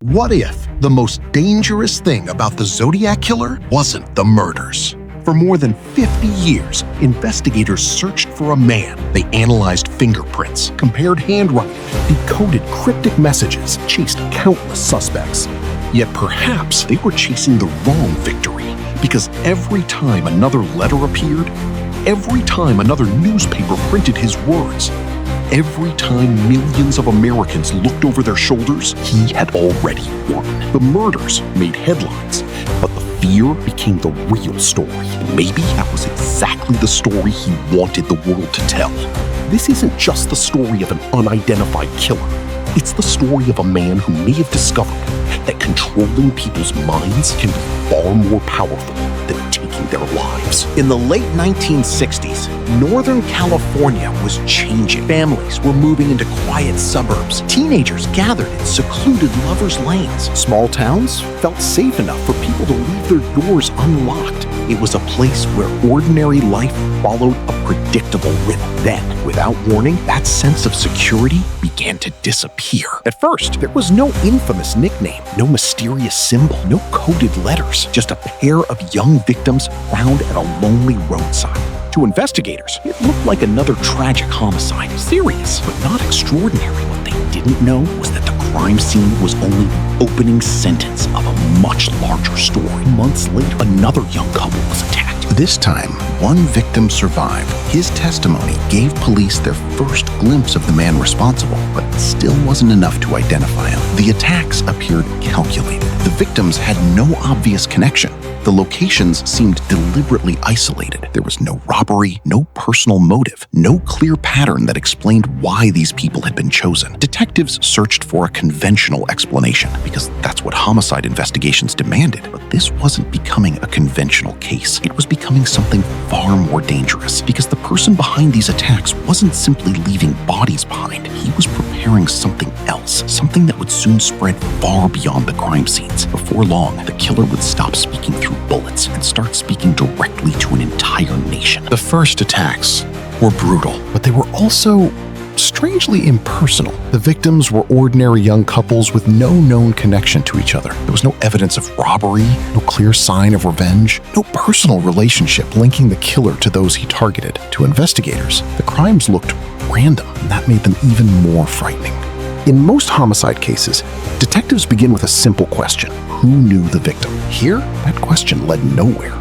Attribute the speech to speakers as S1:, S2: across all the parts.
S1: What if the most dangerous thing about the Zodiac Killer wasn't the murders? For more than 50 years, investigators searched for a man. They analyzed fingerprints, compared handwriting, decoded cryptic messages, chased countless suspects. Yet perhaps they were chasing the wrong victory, because every time another letter appeared, every time another newspaper printed his words, every time millions of Americans looked over their shoulders, he had already won. The murders made headlines, but the fear became the real story. And maybe that was exactly the story he wanted the world to tell. This isn't just the story of an unidentified killer. It's the story of a man who may have discovered that controlling people's minds can be far more powerful than taking their lives.
S2: In the late 1960s, Northern California was changing. Families were moving into quiet suburbs. Teenagers gathered in secluded lovers' lanes. Small towns felt safe enough for people to leave their doors unlocked. It was a place where ordinary life followed a predictable rhythm. Then, without warning, that sense of security began to disappear. At first, there was no infamous nickname, no mysterious symbol, no coded letters, just a pair of young victims found at a lonely roadside. To investigators, it looked like another tragic homicide. Serious, but not extraordinary. What they didn't know was that the crime scene was only the opening sentence of a much larger story. Months later, another young couple was attacked.
S3: This time, one victim survived. His testimony gave police their first glimpse of the man responsible, but it still wasn't enough to identify him. The attacks appeared calculated. The victims had no obvious connection. The locations seemed deliberately isolated. There was no robbery, no personal motive, no clear pattern that explained why these people had been chosen. Detectives searched for a conventional explanation, because that's what homicide investigations demanded. But this wasn't becoming a conventional case. It was becoming something far more dangerous, because the person behind these attacks wasn't simply leaving bodies behind. He was preparing something else, something that would soon spread far beyond the crime scenes. Before long, the killer would stop speaking through bullets and start speaking directly to an entire nation.
S1: The first attacks were brutal, but they were also strangely impersonal. The victims were ordinary young couples with no known connection to each other. There was no evidence of robbery, no clear sign of revenge, no personal relationship linking the killer to those he targeted. To investigators, the crimes looked random, and that made them even more frightening. In most homicide cases, detectives begin with a simple question: who knew the victim? Here, that question led nowhere.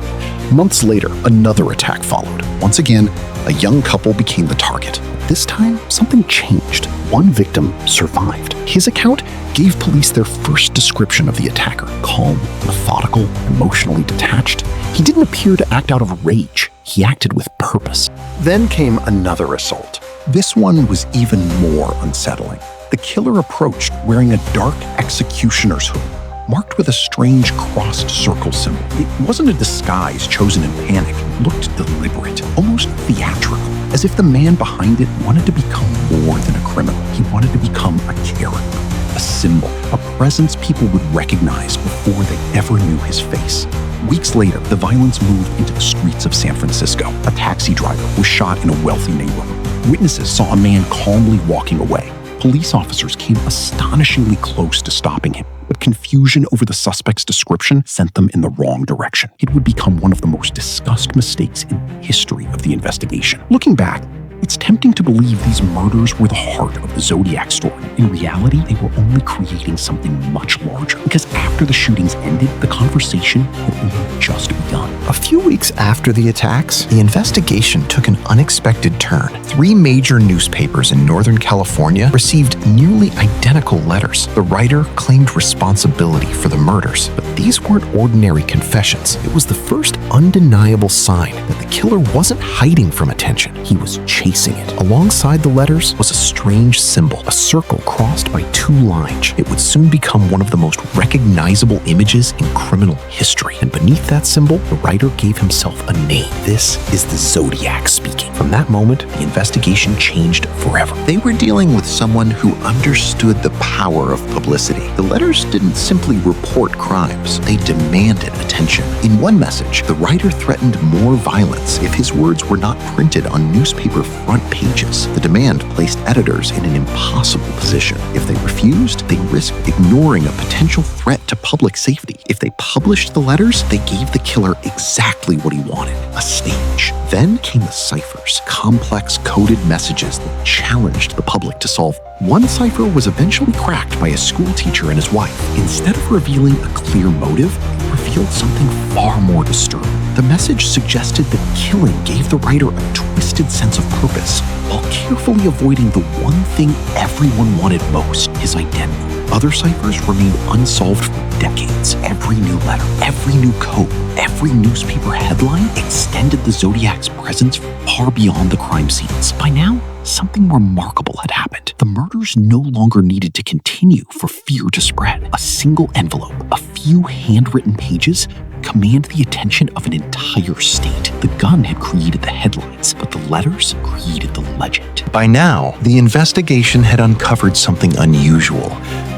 S1: Months later, another attack followed. Once again, a young couple became the target. This time, something changed. One victim survived. His account gave police their first description of the attacker: calm, methodical, emotionally detached. He didn't appear to act out of rage. He acted with purpose. Then came another assault. This one was even more unsettling. The killer approached wearing a dark executioner's hood, marked with a strange crossed circle symbol. It wasn't a disguise chosen in panic. It looked deliberate, almost theatrical, as if the man behind it wanted to become more than a criminal. He wanted to become a character, a symbol, a presence people would recognize before they ever knew his face. Weeks later, the violence moved into the streets of San Francisco. A taxi driver was shot in a wealthy neighborhood. Witnesses saw a man calmly walking away. Police officers came astonishingly close to stopping him, but confusion over the suspect's description sent them in the wrong direction. It would become one of the most discussed mistakes in the history of the investigation. Looking back, it's tempting to believe these murders were the heart of the Zodiac story. In reality, they were only creating something much larger, because after the shootings ended, the conversation had only just begun.
S4: A few weeks after the attacks, the investigation took an unexpected turn. 3 major newspapers in Northern California received nearly identical letters. The writer claimed responsibility for the murders, but these weren't ordinary confessions. It was the first undeniable sign that the killer wasn't hiding from attention. He was chasing it. Alongside the letters was a strange symbol, a circle crossed by 2 lines. It would soon become one of the most recognizable images in criminal history. And beneath that symbol, the writer
S2: writer gave himself a name. This is the Zodiac speaking. From that moment, the investigation changed forever.
S3: They were dealing with someone who understood the power of publicity. The letters didn't simply report crimes, they demanded attention. In one message, the writer threatened more violence if his words were not printed on newspaper front pages. The demand placed editors in an impossible position. If they refused, they risked ignoring a potential threat to public safety. If they published the letters, they gave the killer exactly what he wanted, a stage. Then came the ciphers, complex coded messages that challenged the public to solve. One cipher was eventually cracked by a school teacher and his wife. Instead of revealing a clear motive, it revealed something far more disturbing. The message suggested that killing gave the writer a twisted sense of purpose, while carefully avoiding the one thing everyone wanted most, his identity. Other ciphers remained unsolved for decades. Every new letter, every new code, every newspaper headline extended the Zodiac's presence far beyond the crime scenes. By now, something remarkable had happened. The murders no longer needed to continue for fear to spread. A single envelope, a few handwritten pages, command the attention of an entire state. The gun had created the headlines, but the letters created the legend.
S2: By now, the investigation had uncovered something unusual.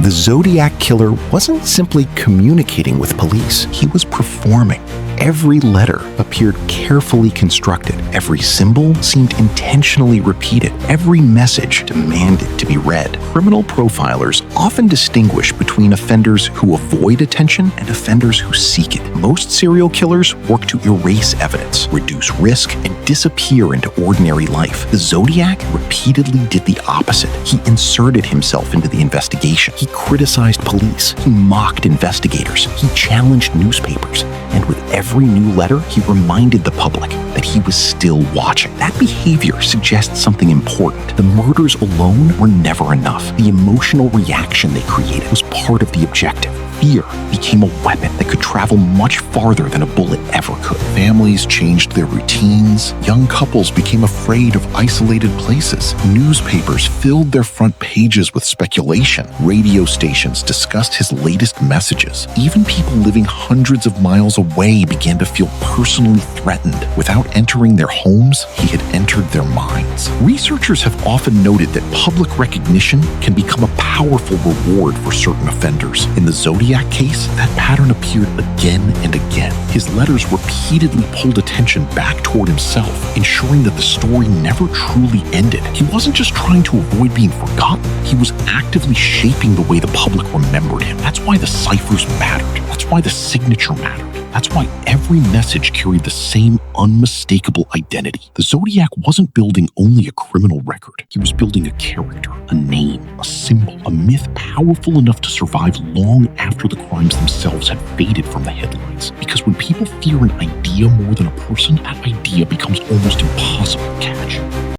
S2: The Zodiac Killer wasn't simply communicating with police, he was performing. Every letter appeared carefully constructed. Every symbol seemed intentionally repeated. Every message demanded to be read. Criminal profilers often distinguish between offenders who avoid attention and offenders who seek it. Most serial killers work to erase evidence, reduce risk, and disappear into ordinary life. The Zodiac repeatedly did the opposite. He inserted himself into the investigation. He criticized police. He mocked investigators. He challenged newspapers. And with every new letter, he reminded the public that he was still watching. That behavior suggests something important. The murders alone were never enough. The emotional reaction they created was part of the objective. Fear became a weapon that could travel much farther than a bullet ever could.
S3: Families changed their routines. Young couples became afraid of isolated places. Newspapers filled their front pages with speculation. Radio stations discussed his latest messages. Even people living hundreds of miles away began to feel personally threatened. Without entering their homes, he had entered their minds. Researchers have often noted that public recognition can become a powerful reward for certain offenders. In the Zodiac case, that pattern appeared again and again. His letters repeatedly pulled attention back toward himself, ensuring that the story never truly ended. He wasn't just trying to avoid being forgotten, he was actively shaping the way the public remembered him. That's why the ciphers mattered. That's why the signature mattered. That's why every message carried the same unmistakable identity. The Zodiac wasn't building only a criminal record. He was building a character, a name, a symbol, a myth powerful enough to survive long after the crimes themselves had faded from the headlines. Because when people fear an idea more than a person, that idea becomes almost impossible to catch.